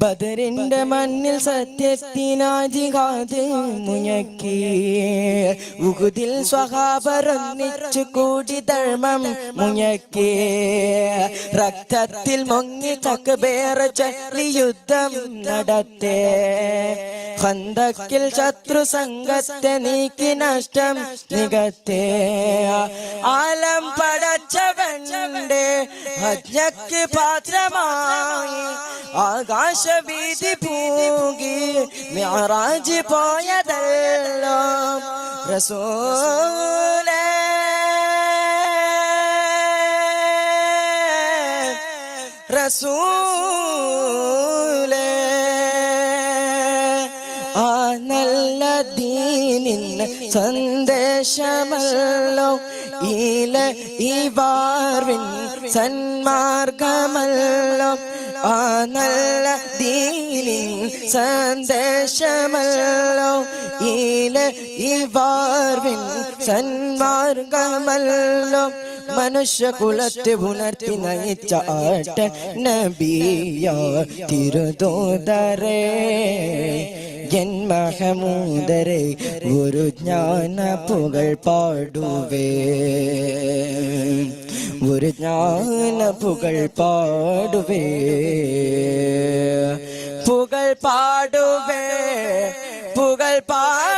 ബദറിന്റെ മണ്ണിൽ സത്യത്തിനായി ജിഹാദ് മുഴക്കി. ഉഹുദിൽ സ്വഹാബറൊന്നിച്ചു കൂടി ധർമ്മം മുഴക്കി. രക്തത്തിൽ മുങ്ങി തക്ബീർ ചൊല്ലി യുദ്ധം നടത്തേ. ഖന്തക്കിൽ ശത്രു സംഘത്തെ നീക്കി നഷ്ടം നികത്തേ. ആലം പടച്ചവന്റെ ആജ്ഞയ്ക്ക് പാത്രമായി ആകാശവീതി പൂകി മിഅ്റാജ് പോയതല്ലോ റസൂലേ. റസൂലേ ആ നല്ല ദീനിന് സന്ദേശമല്ലോ ഈ വാർവിൻ സന്മാർഗമല്ലോ. ആ നല്ല ദീനിൻ സന്ദേശമല്ലോ ഈ വാർവിൻ സന്മാർഗമല്ലോ. മനുഷ്യ കുലത്തെ ഉണർത്തി നയിച്ച ആട്ട നബിയ തിരുദൂതരേ എൻ മഹമൂദരേ ഒരു ജ്ഞാന പുകൾ പാടുവേ. ഒരു ജ്ഞാന പുകൾ പാടുവേ. പുകൾ പാടുവേ. പുകൾ പാടുവേ.